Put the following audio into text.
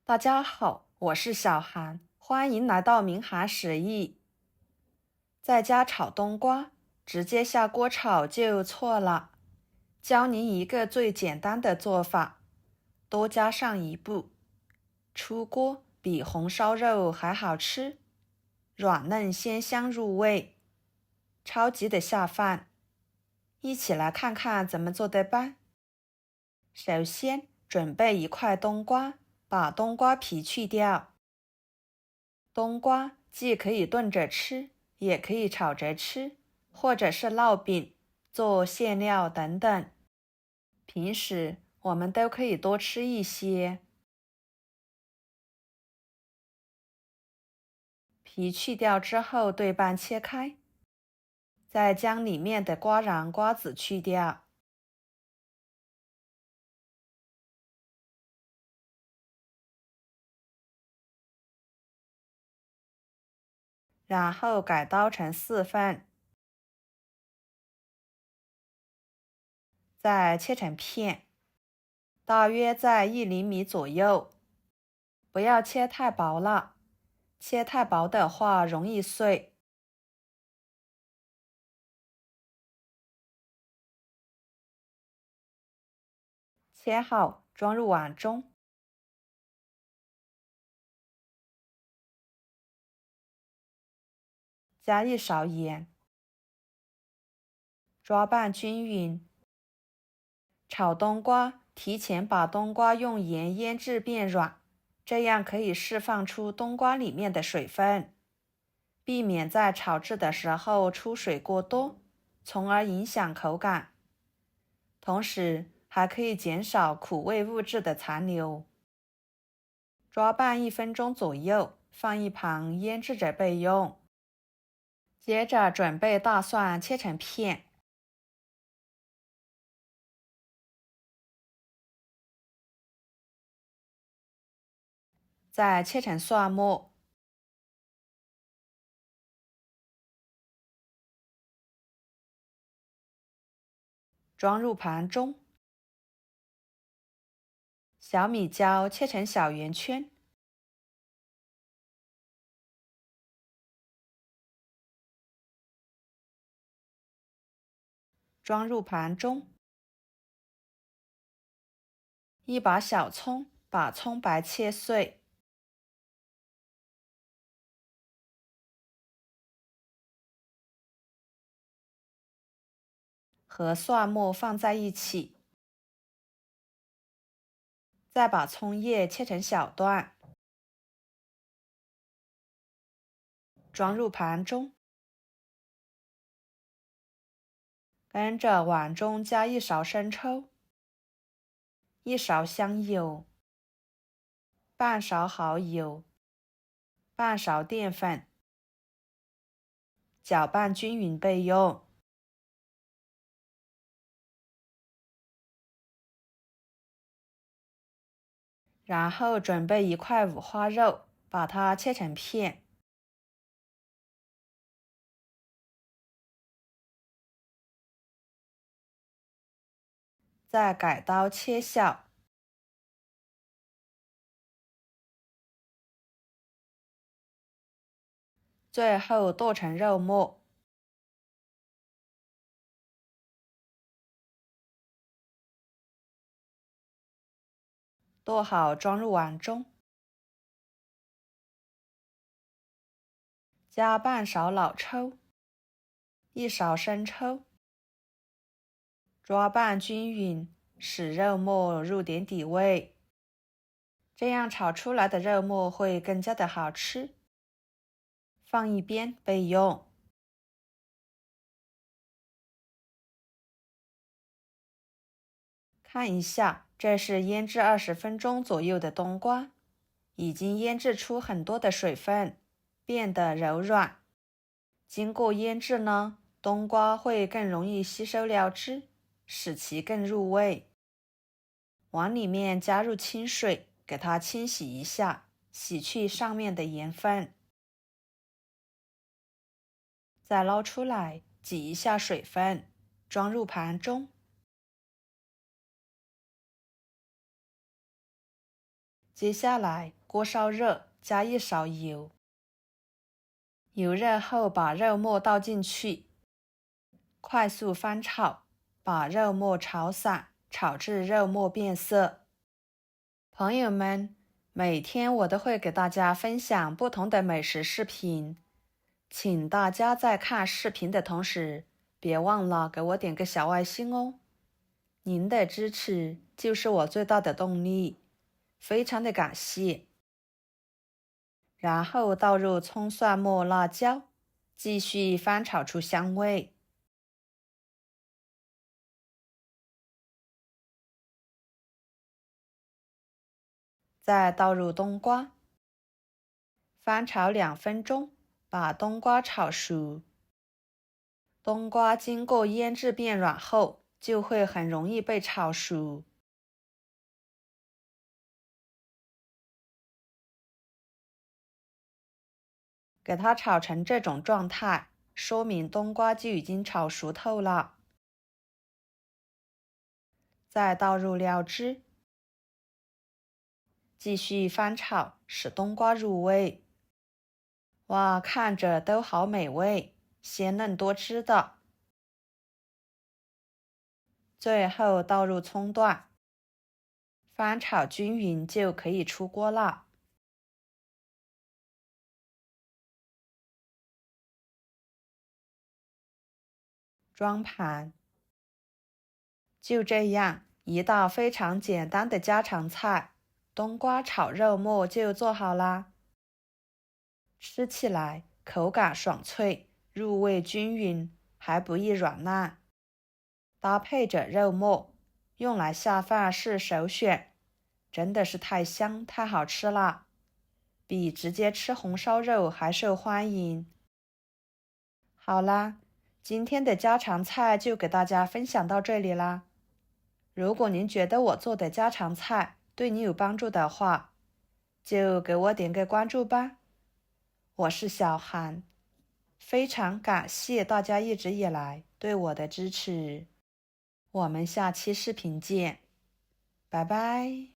大家好，我是小韩，欢迎来到明涵食艺。在家炒冬瓜，直接下锅炒就错了。教您一个最简单的做法，多加上一步，出锅比红烧肉还好吃，软嫩鲜香入味，超级的下饭。一起来看看怎么做的吧。首先准备一块冬瓜，把冬瓜皮去掉。冬瓜既可以炖着吃，也可以炒着吃，或者是烙饼、做馅料等等。平时我们都可以多吃一些。皮去掉之后对半切开，再将里面的瓜瓤、瓜子去掉。然后改刀成4份，再切成片，大约在1厘米左右，不要切太薄了，切太薄的话容易碎。切好装入碗中，加1勺盐，抓拌均匀。炒冬瓜，提前把冬瓜用盐腌制变软，这样可以释放出冬瓜里面的水分，避免在炒制的时候出水过多，从而影响口感。同时还可以减少苦味物质的残留。抓拌1分钟左右，放一旁腌制着备用。接着准备大蒜切成片，再切成蒜末，装入盘中。小米椒切成小圆圈，装入盘中。一把小葱，把葱白切碎，和蒜末放在一起，再把葱叶切成小段，装入盘中。跟着碗中加1勺生抽，1勺香油，半勺蚝油，半勺淀粉，搅拌均匀备用。然后准备1块五花肉，把它切成片，再改刀切小。最后剁成肉末，剁好装入碗中，加半勺老抽，1勺生抽，抓拌均匀，使肉末入点底味，这样炒出来的肉末会更加的好吃。放一边备用。看一下，这是腌制20分钟左右的冬瓜，已经腌制出很多的水分，变得柔软。经过腌制呢，冬瓜会更容易吸收料汁，使其更入味。碗里面加入清水，给它清洗一下，洗去上面的盐分。再捞出来，挤一下水分，装入盘中。接下来锅烧热，加1勺油。油热后，把肉末倒进去，快速翻炒，把肉末炒散，炒至肉末变色。朋友们，每天我都会给大家分享不同的美食视频，请大家在看视频的同时，别忘了给我点个小爱心哦。您的支持就是我最大的动力，非常的感谢。然后倒入葱蒜末辣椒，继续翻炒出香味。再倒入冬瓜，翻炒2分钟，把冬瓜炒熟。冬瓜经过腌制变软后，就会很容易被炒熟。给它炒成这种状态，说明冬瓜就已经炒熟透了。再倒入料汁，继续翻炒，使冬瓜入味。哇，看着都好美味，鲜嫩多汁的。最后倒入葱段，翻炒均匀就可以出锅了。装盘。就这样，一道非常简单的家常菜——冬瓜炒肉末就做好啦。吃起来口感爽脆，入味均匀，还不易软烂。搭配着肉末，用来下饭是首选，真的是太香太好吃了，比直接吃红烧肉还受欢迎。好啦，今天的家常菜就给大家分享到这里啦。如果您觉得我做的家常菜对你有帮助的话，就给我点个关注吧。我是小韩，非常感谢大家一直以来对我的支持。我们下期视频见，拜拜。